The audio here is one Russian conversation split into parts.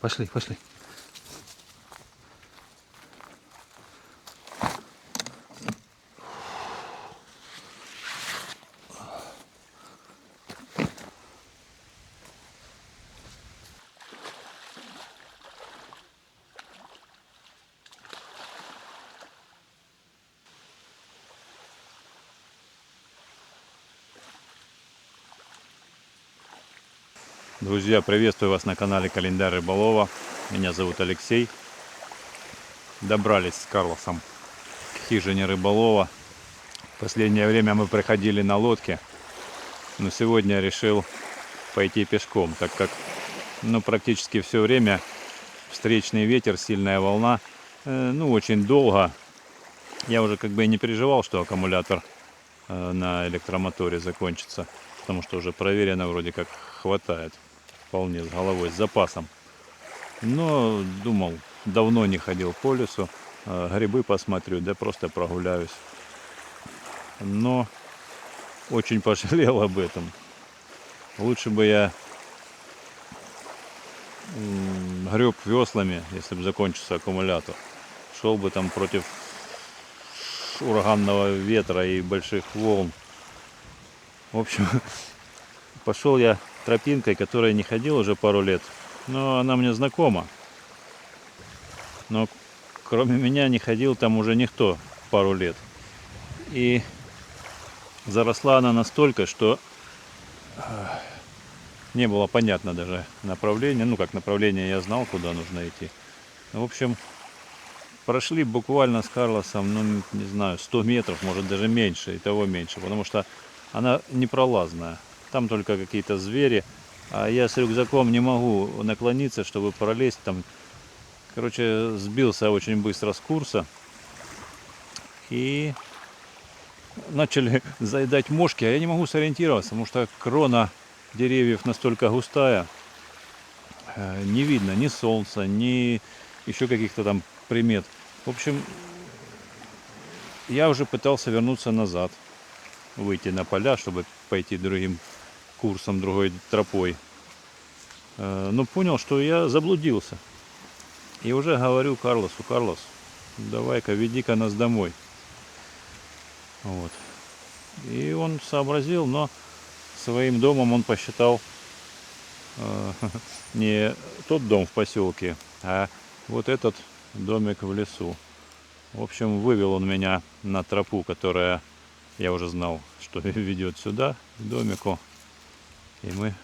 Пошли, пошли. Друзья, приветствую вас на канале Календарь Рыболова. Меня зовут Алексей. Добрались с Карлосом к хижине рыболова. В последнее время мы приходили на лодке, но сегодня я решил пойти пешком, так как практически все время встречный ветер, сильная волна, очень долго. Я уже как бы и не переживал, что аккумулятор на электромоторе закончится, потому что уже проверено, вроде как хватает вполне с головой, с запасом. Но думал, давно не ходил по лесу, грибы посмотрю, да просто прогуляюсь. Но очень пожалел об этом. Лучше бы я греб веслами, если бы закончился аккумулятор. Шел бы там против ураганного ветра и больших волн. В общем, пошел я тропинкой, которой не ходил уже пару лет, но она мне знакома. Но кроме меня не ходил там уже никто пару лет. И заросла она настолько, что не было понятно даже направление. Ну, как направление я знал, куда нужно идти. В общем, прошли буквально с Карлосом, не знаю, 100 метров, может даже меньше, и того меньше, потому что она непролазная. Там только какие-то звери, а я с рюкзаком не могу наклониться, чтобы пролезть там. Короче, сбился очень быстро с курса. И начали заедать мошки, а я не могу сориентироваться, потому что крона деревьев настолько густая, не видно ни солнца, ни еще каких-то там примет. В общем, я уже пытался вернуться назад, выйти на поля, чтобы пойти другим курсом, другой тропой. Но понял, что я заблудился. И уже говорю Карлосу: Карлос, давай-ка веди-ка нас домой. Вот. И он сообразил, но своим домом он посчитал не тот дом в поселке, а вот этот домик в лесу. В общем, вывел он меня на тропу, которая, я уже знал, что ведет сюда, к домику. И мы,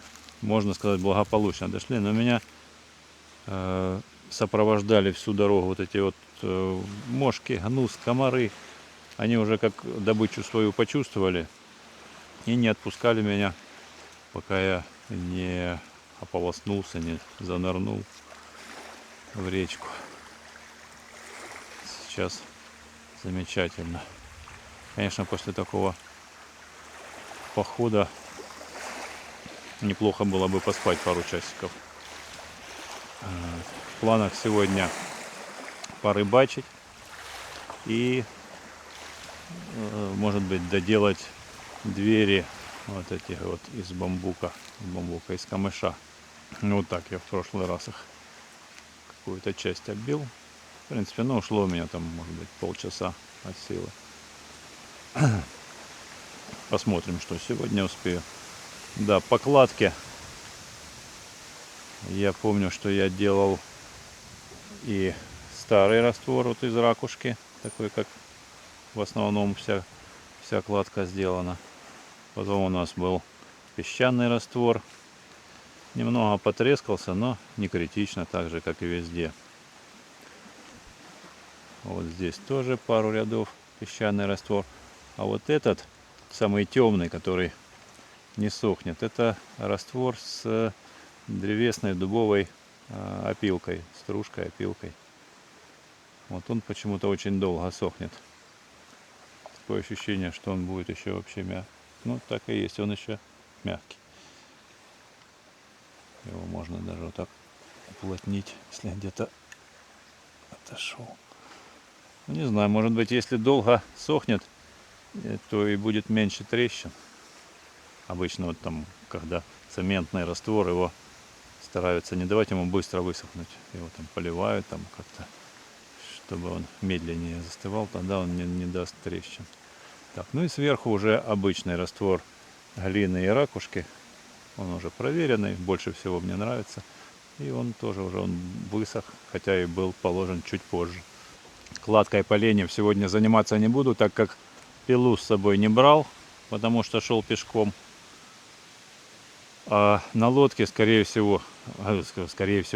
можно сказать, благополучно дошли. Но меня сопровождали всю дорогу вот эти вот мошки, гнус, комары. Они уже как добычу свою почувствовали и не отпускали меня, пока я не ополоснулся, не занырнул в речку. Сейчас замечательно. Конечно, после такого похода неплохо было бы поспать пару часиков. В планах сегодня порыбачить и, может быть, доделать двери вот этих вот из бамбука, из камыша. Вот так я в прошлый раз их какую-то часть оббил. В принципе, ушло у меня там, может быть, полчаса от силы. Посмотрим, что сегодня успею. Да, покладки. Я помню, что я делал и старый раствор вот из ракушки, такой, как в основном вся кладка сделана. Потом у нас был песчаный раствор. Немного потрескался, но не критично, так же, как и везде. Вот здесь тоже пару рядов песчаный раствор. А вот этот, самый темный, который не сохнет, это раствор с древесной дубовой опилкой, стружкой, опилкой. Вот он почему-то очень долго сохнет. Такое ощущение, что он будет еще вообще мягкий. Ну, так и есть, он еще мягкий. Его можно даже вот так уплотнить, если где-то отошел. Не знаю, может быть, если долго сохнет, то и будет меньше трещин. Обычно вот там, когда цементный раствор, его стараются не давать ему быстро высохнуть. Его там поливают там как-то, чтобы он медленнее застывал, тогда он не даст трещин. Так, ну и сверху уже обычный раствор глины и ракушки. Он уже проверенный, больше всего мне нравится. И он тоже уже высох, хотя и был положен чуть позже. Кладкой поленьев сегодня заниматься не буду, так как пилу с собой не брал, потому что шел пешком. А на лодке, скорее всего,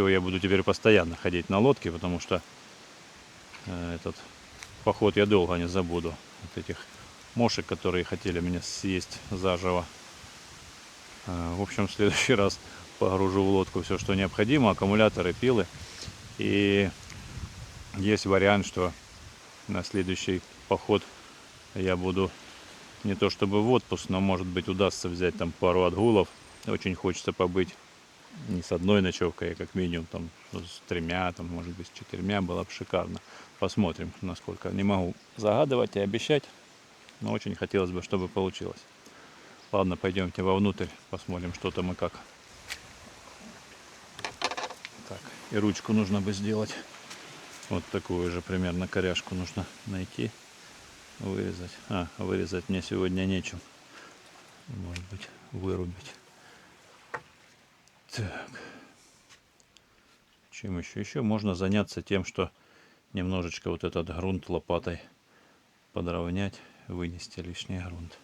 я буду теперь постоянно ходить на лодке, потому что этот поход я долго не забуду. Вот этих мошек, которые хотели меня съесть заживо. В общем, в следующий раз погружу в лодку все, что необходимо, аккумуляторы, пилы. И есть вариант, что на следующий поход я буду не то чтобы в отпуск, но может быть удастся взять там пару отгулов. Очень хочется побыть не с одной ночевкой, а как минимум там с 3, там, может быть, с 4 было бы шикарно. Посмотрим, насколько. Не могу загадывать и обещать, но очень хотелось бы, чтобы получилось. Ладно, пойдемте вовнутрь, посмотрим, что там и как. Так, и ручку нужно бы сделать. Вот такую же примерно коряжку нужно найти, вырезать. Вырезать мне сегодня нечем. Может быть, вырубить. Так. Чем еще? Еще можно заняться тем, что немножечко вот этот грунт лопатой подровнять, вынести лишний грунт.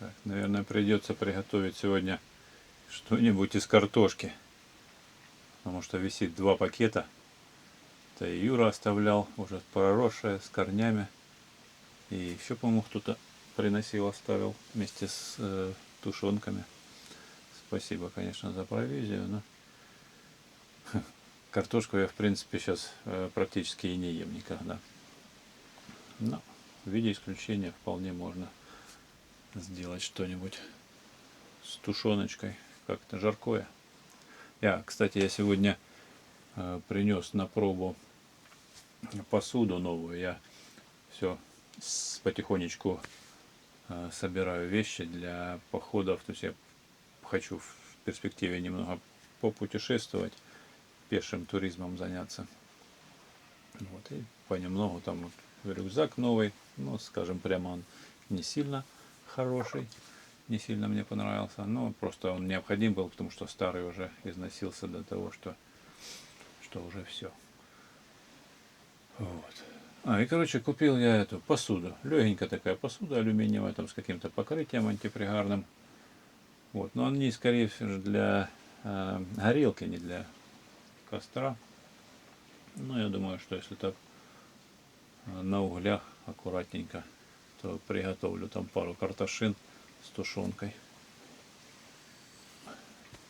Так, наверное, придется приготовить сегодня что-нибудь из картошки. Потому что висит 2 пакета. Это и Юра оставлял, уже проросшая, с корнями. И еще, по-моему, кто-то приносил, оставил вместе с тушенками. Спасибо, конечно, за провизию, но картошку я, в принципе, сейчас практически и не ем никогда. Но в виде исключения вполне можно сделать что-нибудь с тушеночкой, как-то жаркое. Кстати, я сегодня принес на пробу посуду новую. Я все потихонечку собираю вещи для походов. То есть я хочу в перспективе немного попутешествовать, пешим туризмом заняться. Вот, и понемногу там вот рюкзак новый, ну, скажем прямо, он не сильно хороший, не сильно мне понравился, но просто он необходим был, потому что старый уже износился до того, что уже все. Вот. И короче, купил я эту посуду. Легенькая такая посуда алюминиевая, там с каким-то покрытием антипригарным. Вот. Но они, скорее всего, для горелки, не для костра. Но я думаю, что если так на углях аккуратненько, то приготовлю там пару картошин с тушенкой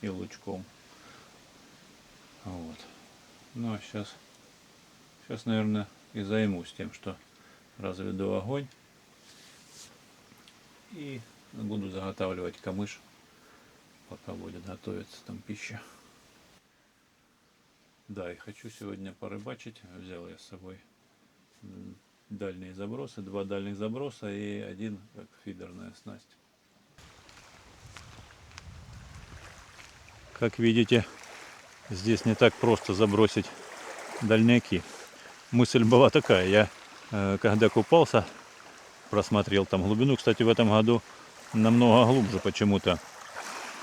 и лучком. Вот. Ну а сейчас, наверное, и займусь тем, что разведу огонь и буду заготавливать камыш, пока будет готовиться там пища. Да, и хочу сегодня порыбачить. Взял я с собой дальние забросы, 2 дальних заброса и 1 как фидерная снасть. Как видите, здесь не так просто забросить дальняки. Мысль была такая, я когда купался, просмотрел там глубину. Кстати, в этом году намного глубже почему-то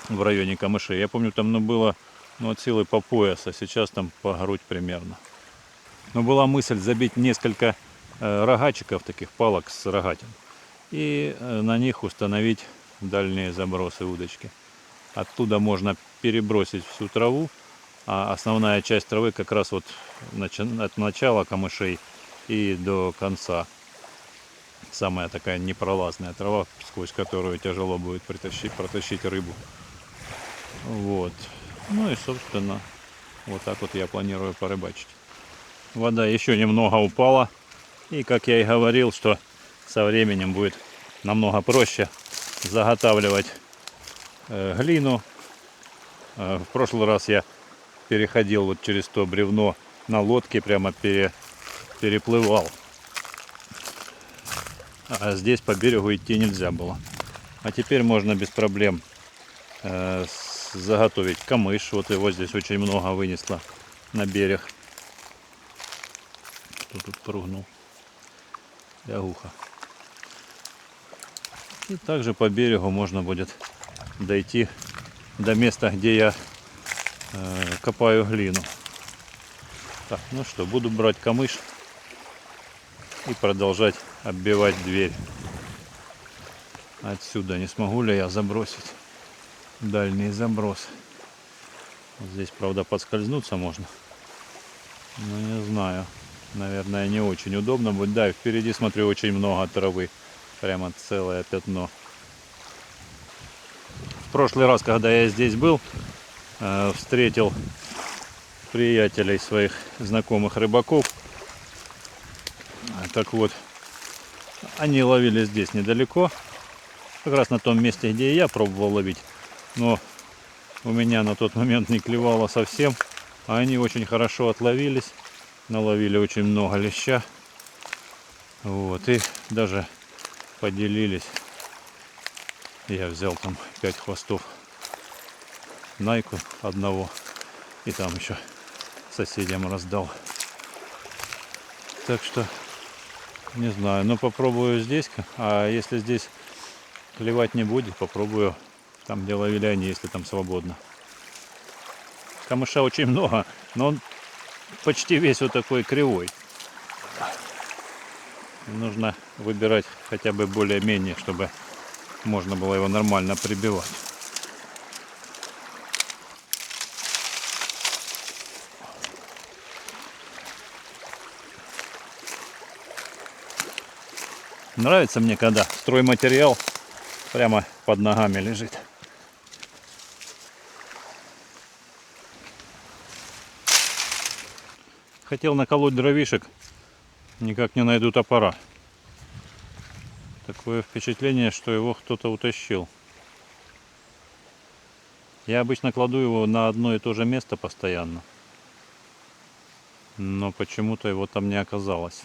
в районе камышей. Я помню, там было от силы по пояс, а сейчас там по грудь примерно. Но была мысль забить несколько рогачиков, таких палок с рогатин, и на них установить дальние забросы удочки. Оттуда можно перебросить всю траву, а основная часть травы как раз вот от начала камышей и до конца. Самая такая непролазная трава, сквозь которую тяжело будет протащить рыбу. Вот. Ну и, собственно, вот так вот я планирую порыбачить. Вода еще немного упала. И, как я и говорил, что со временем будет намного проще заготавливать глину. В прошлый раз я переходил вот через то бревно на лодке, прямо переплывал. А здесь по берегу идти нельзя было. А теперь можно без проблем с заготовить камыш. Вот его здесь очень много вынесло на берег. Кто тут прыгнул? Лягуха. И также по берегу можно будет дойти до места, где я копаю глину. Так, ну что, буду брать камыш и продолжать оббивать дверь. Отсюда не смогу ли я забросить дальний заброс. Вот здесь, правда, подскользнуться можно. Но не знаю. Наверное, не очень удобно будет. Да, и впереди, смотрю, очень много травы. Прямо целое пятно. В прошлый раз, когда я здесь был, встретил приятелей своих знакомых рыбаков. Так вот, они ловили здесь недалеко. Как раз на том месте, где и я пробовал ловить. Но у меня на тот момент не клевало совсем. А они очень хорошо отловились. Наловили очень много леща. Вот, и даже поделились. Я взял там 5 хвостов найку одного. И там еще соседям раздал. Так что, не знаю, но попробую здесь. А если здесь клевать не будет, попробую там, где ловили они, если там свободно. Камыша очень много, но он почти весь вот такой кривой. Нужно выбирать хотя бы более-менее, чтобы можно было его нормально прибивать. Нравится мне, когда стройматериал прямо под ногами лежит. Хотел наколоть дровишек, никак не найду топора. Такое впечатление, что его кто-то утащил. Я обычно кладу его на одно и то же место постоянно. Но почему-то его там не оказалось.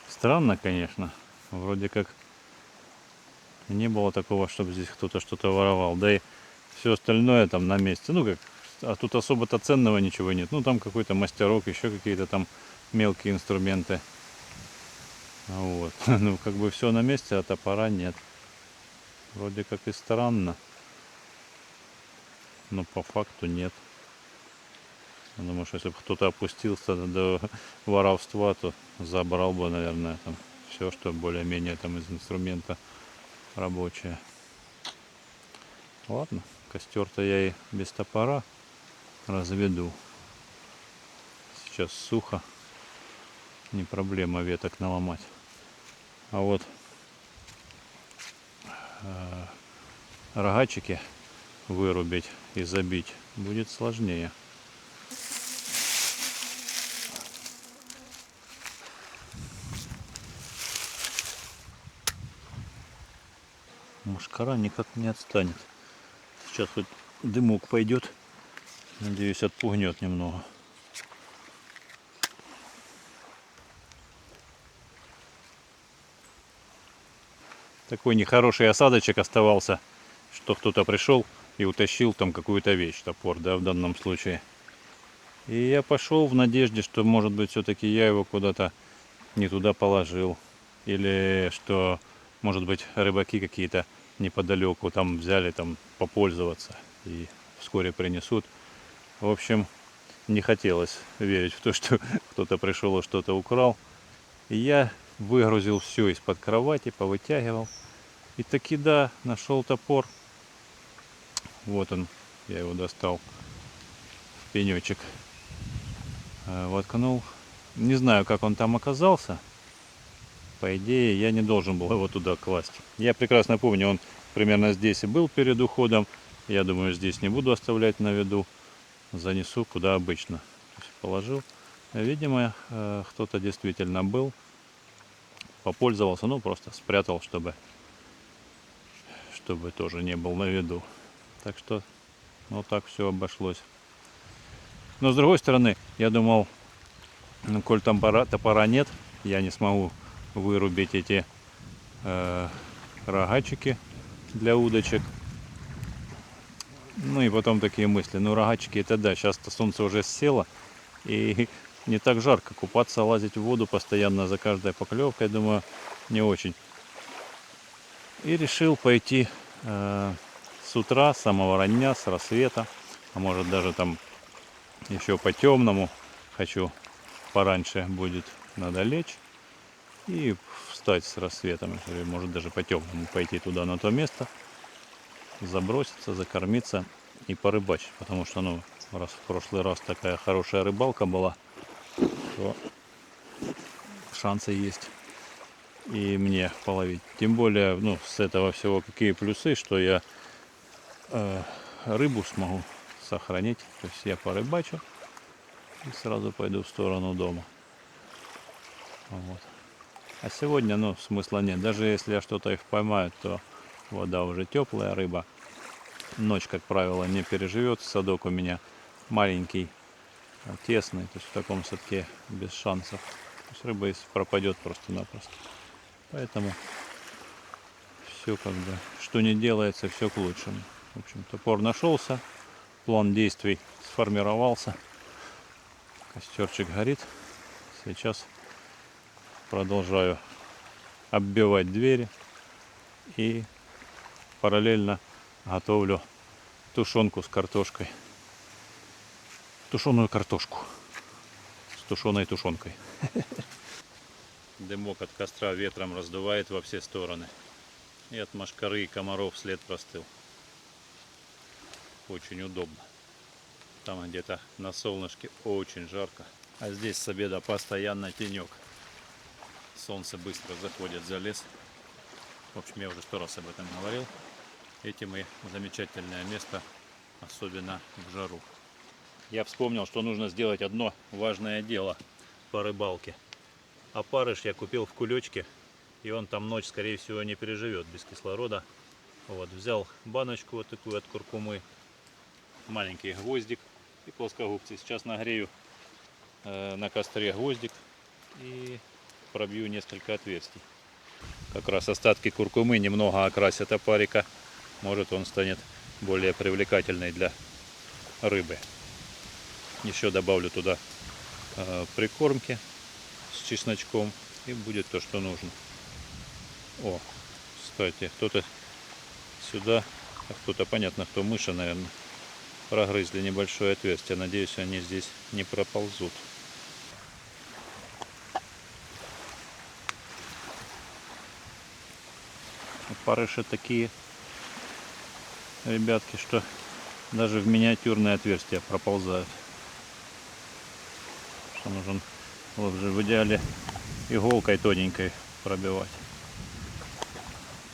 Странно, конечно. Вроде как не было такого, чтобы здесь кто-то что-то воровал. Да и все остальное там на месте. Ну как, а тут особо-то ценного ничего нет. Ну там какой-то мастерок, еще какие-то там мелкие инструменты. Вот. Ну как бы все на месте, а топора нет. Вроде как и странно. Но по факту нет. Потому что если бы кто-то опустился до воровства, то забрал бы, наверное, там все, что более-менее там из инструмента рабочее. Ладно, костер-то я и без топора разведу. Сейчас сухо, не проблема веток наломать. А вот рогачики вырубить и забить будет сложнее. Мошкара никак не отстанет. Сейчас хоть дымок пойдет. Надеюсь, отпугнет немного. Такой нехороший осадочек оставался, что кто-то пришел и утащил там какую-то вещь, топор, да, в данном случае. И я пошел в надежде, что, может быть, все-таки я его куда-то не туда положил. Или что, может быть, рыбаки какие-то неподалеку там взяли там попользоваться и вскоре принесут. В общем, не хотелось верить в то, что кто-то пришел и что-то украл. И я выгрузил все из-под кровати, повытягивал. И таки да, нашел топор. Вот он, я его достал в пенечек. Воткнул. Не знаю, как он там оказался. По идее, я не должен был его туда класть. Я прекрасно помню, он примерно здесь и был перед уходом. Я думаю, здесь не буду оставлять на виду. Занесу куда обычно. То есть положил. Видимо, кто-то действительно был. Попользовался, ну просто спрятал, чтобы тоже не был на виду. Так что, вот так все обошлось. Но с другой стороны, я думал, ну, коль там топора нет, я не смогу вырубить эти рогачики для удочек. Ну и потом такие мысли, ну рогачки это да, сейчас-то солнце уже село и не так жарко, купаться, лазить в воду постоянно за каждой поклевкой, думаю, не очень. И решил пойти с утра, с самого рання, с рассвета, а может даже там еще по темному, хочу пораньше будет, надо лечь и встать с рассветом, или может даже по темному пойти туда на то место, заброситься, закормиться и порыбачить, потому что, ну, раз в прошлый раз такая хорошая рыбалка была, то шансы есть и мне половить. Тем более, ну, с этого всего какие плюсы, что я рыбу смогу сохранить. То есть я порыбачу и сразу пойду в сторону дома. Вот. А сегодня, ну, смысла нет. Даже если я что-то их поймаю, то вода уже теплая, рыба. Ночь, как правило, не переживет. Садок у меня маленький, тесный. То есть в таком садке без шансов. То есть рыба пропадет просто-напросто. Поэтому все как бы, что не делается, все к лучшему. В общем, топор нашелся, план действий сформировался, костерчик горит. Сейчас продолжаю оббивать двери и параллельно готовлю тушенку с картошкой. Тушеную картошку с тушеной тушенкой. Дымок от костра ветром раздувает во все стороны. И от мошкары и комаров след простыл. Очень удобно. Там где-то на солнышке очень жарко. А здесь с обеда постоянно тенек. Солнце быстро заходит за лес. В общем, я уже 100 раз об этом говорил. Этим и замечательное место, особенно в жару. Я вспомнил, что нужно сделать одно важное дело по рыбалке. Опарыш я купил в кулечке, и он там ночь, скорее всего, не переживет без кислорода. Вот, взял баночку вот такую от куркумы, маленький гвоздик и плоскогубцы. Сейчас нагрею на костре гвоздик и пробью несколько отверстий. Как раз остатки куркумы немного окрасят опарика. Может, он станет более привлекательный для рыбы. Еще добавлю туда прикормки с чесночком, и будет то, что нужно. О, кстати, кто-то сюда, а кто-то, понятно, кто, мыши, наверное, прогрызли небольшое отверстие. Надеюсь, они здесь не проползут. Опарыши такие, ребятки, что даже в миниатюрные отверстия проползают. Что нужен глубже, в идеале иголкой тоненькой пробивать.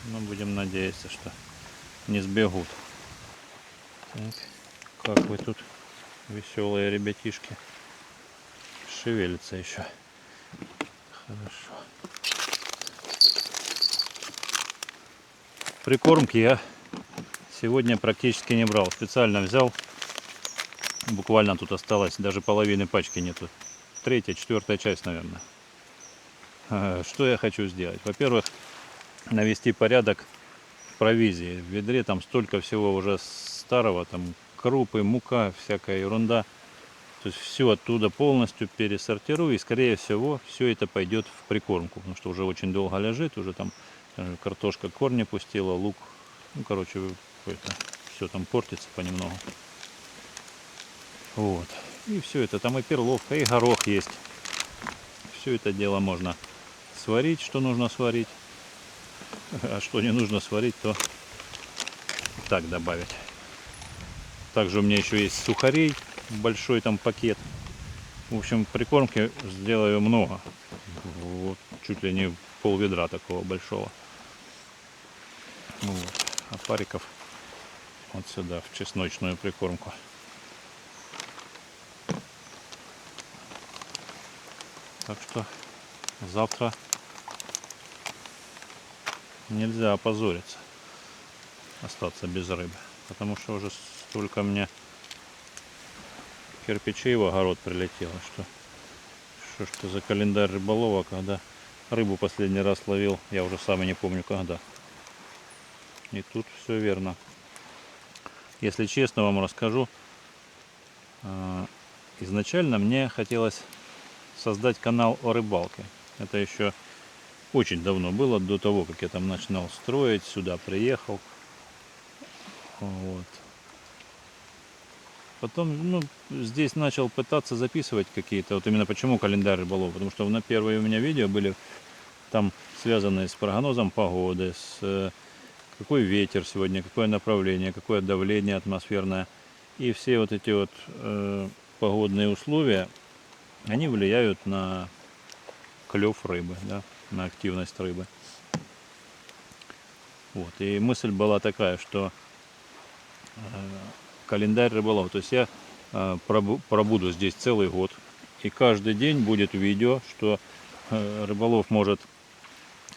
Но будем надеяться, что не сбегут. Так, как вы тут, веселые ребятишки, шевелятся еще. Хорошо. Прикормки я сегодня практически не брал. Специально взял. Буквально тут осталось, даже половины пачки нету. 3-я, 4-я часть, наверное. Что я хочу сделать? Во-первых, навести порядок в провизии. В ведре там столько всего уже старого, там крупы, мука, всякая ерунда. То есть все оттуда полностью пересортирую, и скорее всего все это пойдет в прикормку, потому что уже очень долго лежит, уже там картошка корни пустила, лук, ну короче, это все там портится понемногу. Вот. И все это, там и перловка, и горох есть. Все это дело можно сварить, что нужно сварить. А что не нужно сварить, то так добавить. Также у меня еще есть сухарей, большой там пакет. В общем, прикормки сделаю много. Вот, чуть ли не пол-ведра такого большого. Вот. А париков вот сюда, в чесночную прикормку. Так что завтра нельзя опозориться, остаться без рыбы. Потому что уже столько мне кирпичей в огород прилетело, что ж за календарь рыболова, когда рыбу последний раз ловил, я уже сам и не помню когда. И тут все верно. Если честно вам расскажу, изначально мне хотелось создать канал о рыбалке. Это еще очень давно было, до того, как я там начинал строить, сюда приехал. Вот. Потом, здесь начал пытаться записывать какие-то, вот именно почему календарь рыболова, потому что на первые у меня видео были там связанные с прогнозом погоды, с какой ветер сегодня, какое направление, какое давление атмосферное. И все вот эти вот погодные условия, они влияют на клев рыбы, да, на активность рыбы. Вот. И мысль была такая, что календарь рыболова, то есть я пробуду здесь целый год, и каждый день будет видео, что рыболов может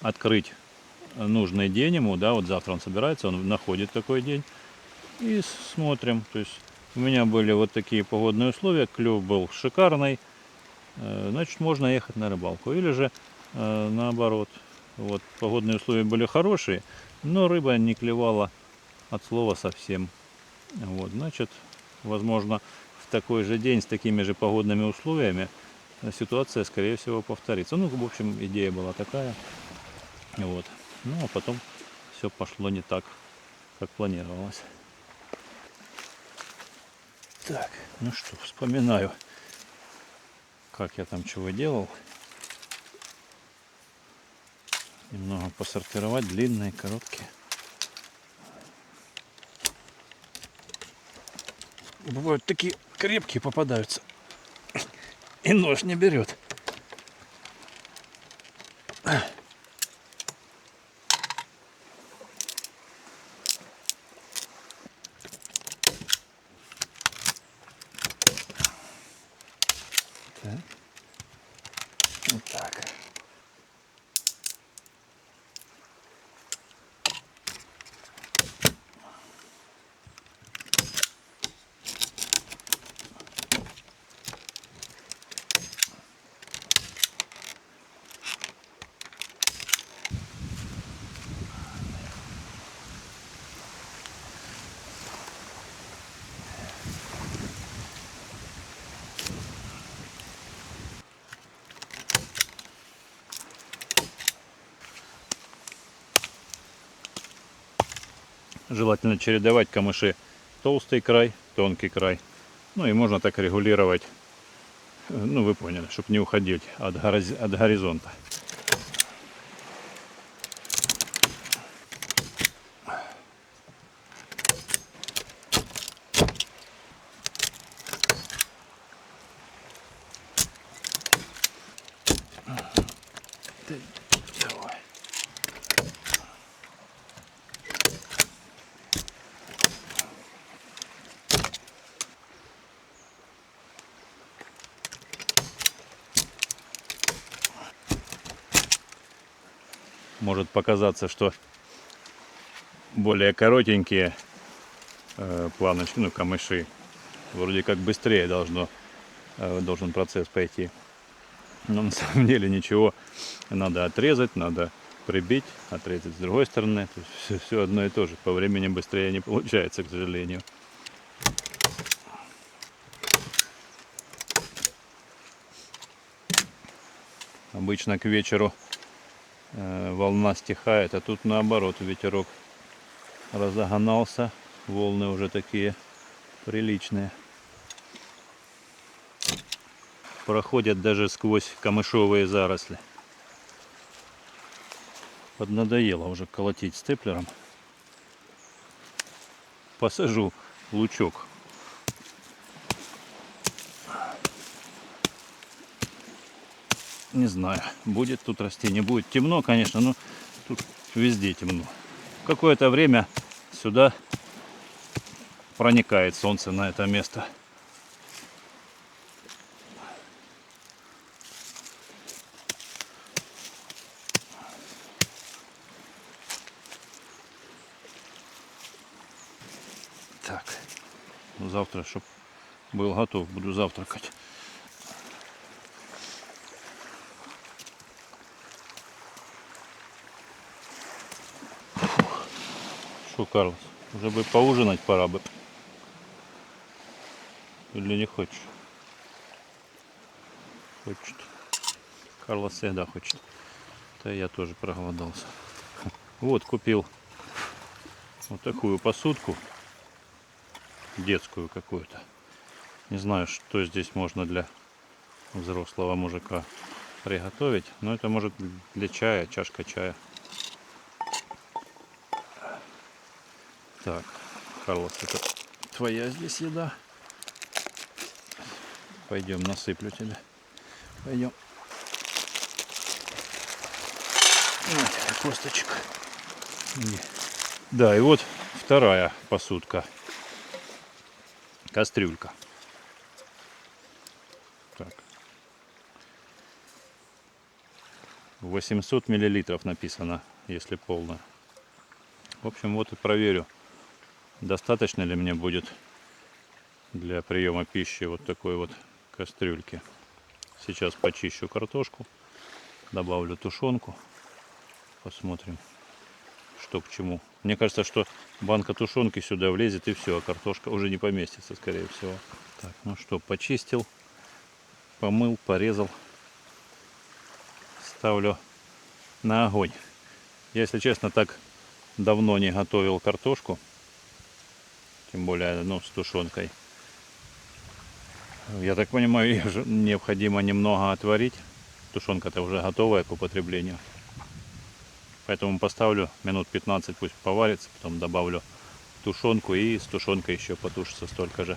открыть нужный день ему, да, вот завтра он собирается, он находит такой день, и смотрим. То есть у меня были вот такие погодные условия, клев был шикарный, значит можно ехать на рыбалку. Или же наоборот, вот погодные условия были хорошие, но рыба не клевала от слова совсем. Вот, значит, возможно, в такой же день с такими же погодными условиями ситуация, скорее всего, повторится. Ну, в общем, идея была такая. Вот. Ну, а потом все пошло не так, как планировалось. Так, ну что, вспоминаю, как я там чего делал. Немного посортировать, длинные, короткие. Бывают такие крепкие попадаются. И нож не берет. Так. Вот так. Желательно чередовать камыши. Толстый край, тонкий край. Ну и можно так регулировать. Ну вы поняли, чтобы не уходить от горизонта. Давай. Может показаться, что более коротенькие планочки, ну камыши, вроде как быстрее должен процесс пойти. Но на самом деле ничего. Надо отрезать, надо прибить, отрезать с другой стороны. То есть все одно и то же. По времени быстрее не получается, к сожалению. Обычно к вечеру волна стихает, а тут наоборот ветерок разогнался. Волны уже такие приличные. Проходят даже сквозь камышовые заросли. Поднадоело уже колотить степлером. Посажу лучок. Не знаю, будет тут расти, не будет. Темно, конечно, но тут везде темно. Какое-то время сюда проникает солнце на это место. Так, завтра, чтобы был готов, буду завтракать. Что, Карлос, уже бы поужинать пора бы. Или не хочешь? Хочет. Карлос всегда хочет. Да я тоже проголодался. Вот купил вот такую посудку. Детскую какую-то. Не знаю, что здесь можно для взрослого мужика приготовить. Но это может для чая, чашка чая. Так, Карлос, это твоя здесь еда. Пойдем, насыплю тебе. Пойдем. Вот, косточек. Да, и вот вторая посудка. Кастрюлька. Так. 800 миллилитров написано, если полно. В общем, вот и проверю, достаточно ли мне будет для приема пищи вот такой вот кастрюльки. Сейчас почищу картошку, добавлю тушенку, посмотрим, что к чему. Мне кажется, что банка тушенки сюда влезет и все, а картошка уже не поместится, скорее всего. Так, ну что, почистил, помыл, порезал, ставлю на огонь. Я, если честно, так давно не готовил картошку, тем более, ну, с тушенкой. Я так понимаю, ее же необходимо немного отварить. Тушенка-то уже готовая к употреблению. Поэтому поставлю минут 15, пусть поварится, потом добавлю тушенку и с тушенкой еще потушится столько же.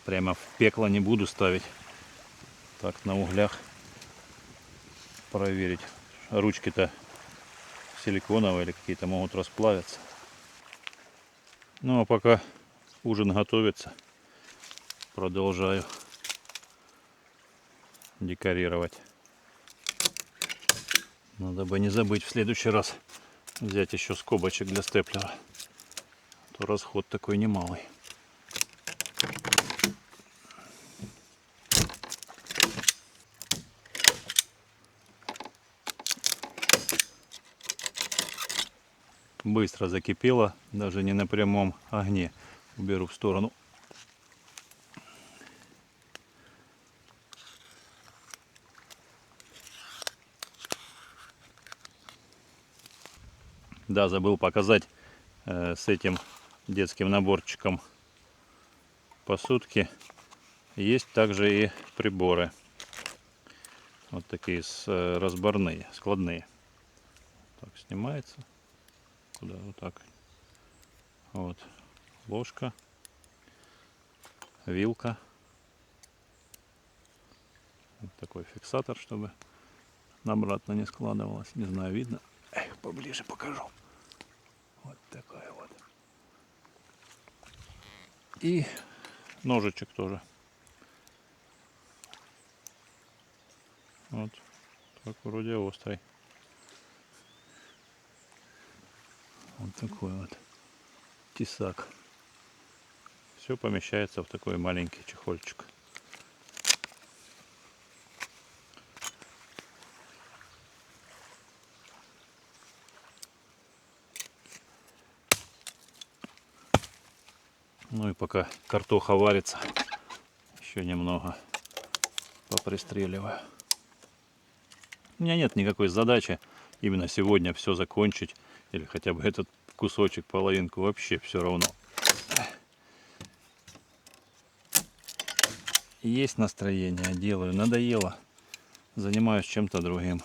Прямо в пекло не буду ставить. Так, на углях проверить. Ручки-то силиконовые или какие-то могут расплавиться. Ну а пока ужин готовится, продолжаю декорировать. Надо бы не забыть в следующий раз взять еще скобочек для степлера. А то расход такой немалый. Быстро закипело, даже не на прямом огне. Уберу в сторону. Да, забыл показать с этим детским наборчиком посудки. Есть также и приборы. Вот такие разборные, складные. Так, снимается. Куда? Вот так. Вот. Ложка. Вилка. Вот такой фиксатор, чтобы обратно не складывалось. Не знаю, видно. Эх, поближе покажу. Вот такой вот. И ножичек тоже. Вот. Так, вроде острый. Вот такой вот тесак. Все помещается в такой маленький чехольчик. Ну и пока картоха варится, еще немного попристреливаю. У меня нет никакой задачи именно сегодня все закончить. Или хотя бы этот кусочек, половинку, вообще все равно. Есть настроение, делаю. Надоело. Занимаюсь чем-то другим.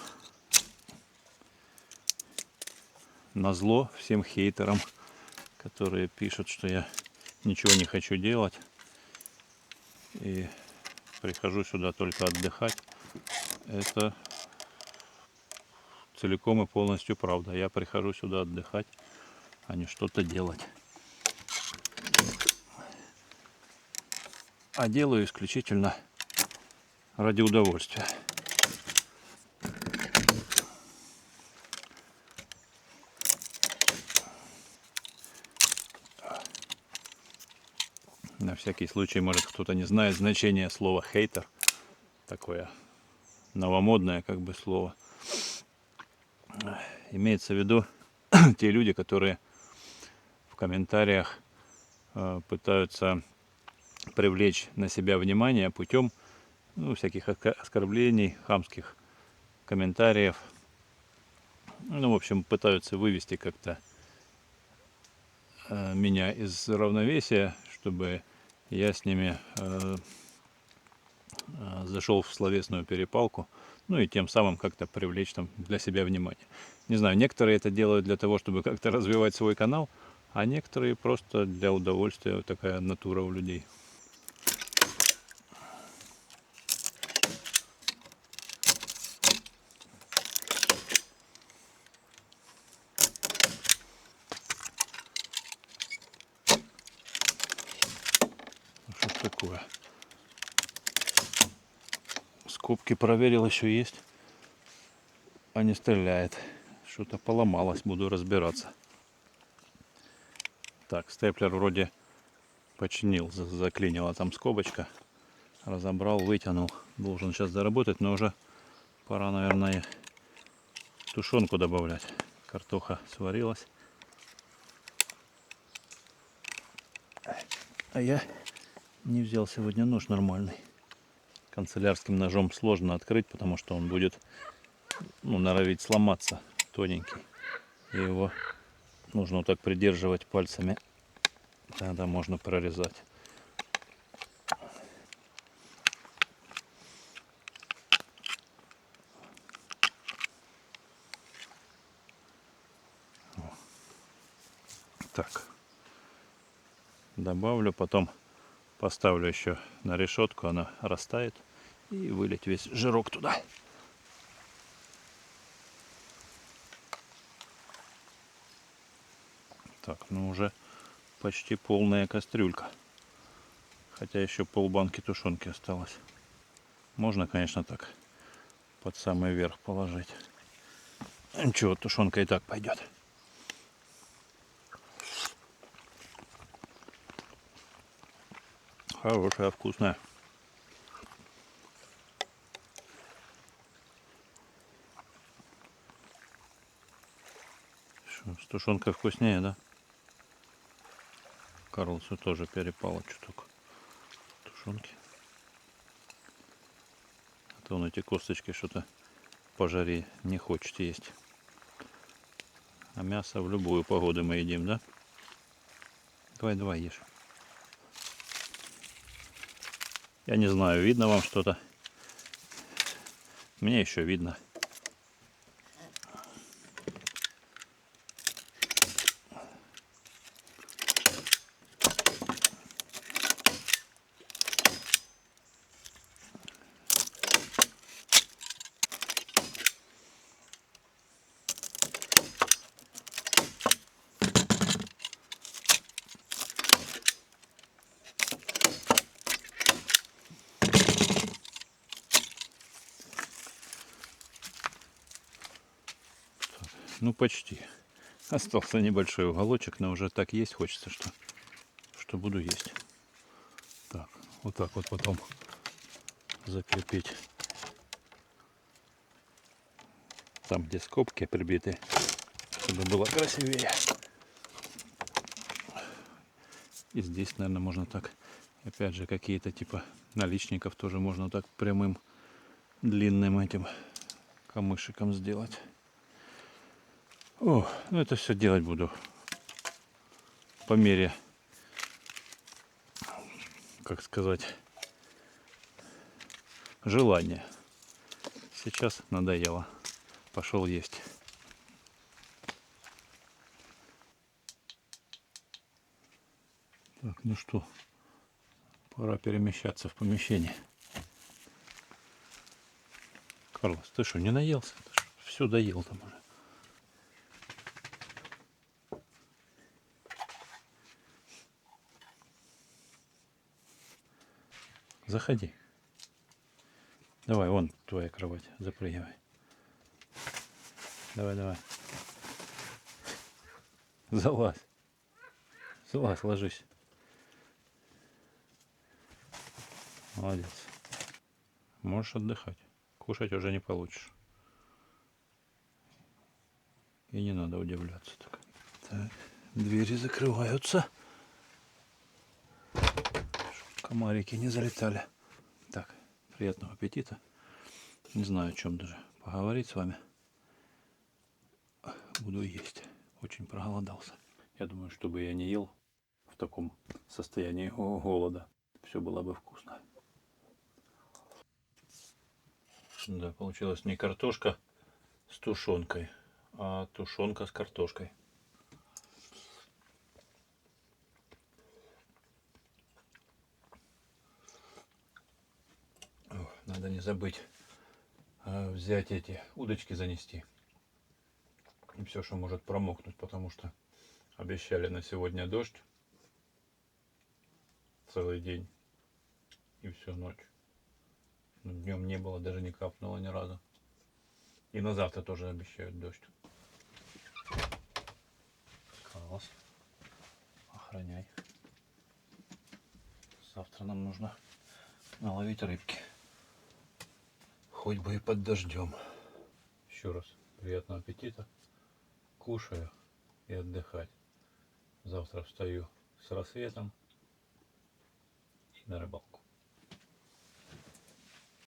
Назло всем хейтерам, которые пишут, что я ничего не хочу делать. И прихожу сюда только отдыхать. Это целиком и полностью правда. Я прихожу сюда отдыхать, а не что-то делать. А делаю исключительно ради удовольствия. На всякий случай, может, кто-то не знает значение слова хейтер. Такое новомодное как бы слово. Имеется в виду те люди, которые в комментариях пытаются привлечь на себя внимание путем всяких оскорблений, хамских комментариев. В общем, пытаются вывести как-то меня из равновесия, чтобы я с ними зашел в словесную перепалку, и тем самым как-то привлечь там для себя внимание. Не знаю, некоторые это делают для того, чтобы как-то развивать свой канал, а некоторые просто для удовольствия. Вот такая натура у людей. Что ж такое? Скобки проверил, еще есть, а не стреляет. Что-то поломалось, буду разбираться. Так, степлер вроде починил, заклинила там скобочка. Разобрал, вытянул. Должен сейчас заработать, но уже пора, наверное, тушенку добавлять. Картоха сварилась. А я не взял сегодня нож нормальный. Канцелярским ножом сложно открыть, потому что он будет норовить сломаться, тоненький. И его нужно вот так придерживать пальцами. Тогда можно прорезать. Так. Добавлю, потом поставлю еще на решетку, она растает. И вылить весь жирок туда. Так, уже почти полная кастрюлька. Хотя еще полбанки тушенки осталось. Можно, конечно, так под самый верх положить. Ничего, тушенка и так пойдет. Хорошая, вкусная. С тушенкой вкуснее, да? Карлсу тоже перепало чуток тушенки. А то он эти косточки что-то по жаре не хочет есть. А мясо в любую погоду мы едим, да? Давай ешь. Я не знаю, видно вам что-то? Мне еще видно. Почти. Остался небольшой уголочек, но уже так есть хочется, что буду есть. Так, вот так вот потом закрепить там, где скобки прибиты, чтобы было красивее. И здесь, наверное, можно так, опять же, какие-то типа наличников тоже можно так прямым длинным этим камышиком сделать. Это все делать буду по мере, как сказать, желания. Сейчас надоело. Пошел есть. Так, что, пора перемещаться в помещение. Карлос, ты что, не наелся? Ты что, все доел там уже. Заходи. Давай, вон твоя кровать, запрыгивай. Давай. Залазь. Ложись. Молодец. Можешь отдыхать. Кушать уже не получишь. И не надо удивляться так. Так, двери закрываются. комарики не залетали. Так, приятного аппетита. Не знаю, о чем даже поговорить с вами. Буду есть. Очень проголодался. Я думаю, чтобы я не ел в таком состоянии голода, все было бы вкусно. Да, получилась не картошка с тушенкой, а тушенка с картошкой. Надо не забыть взять эти удочки занести. И все, что может промокнуть, потому что обещали на сегодня дождь целый день и всю ночь. Но днем не было, даже не капнуло ни разу. И на завтра тоже обещают дождь. Класс. Охраняй. Завтра нам нужно наловить рыбки. Хоть бы и под дождем. Еще раз приятного аппетита. Кушаю и отдыхать. Завтра встаю с рассветом и на рыбалку.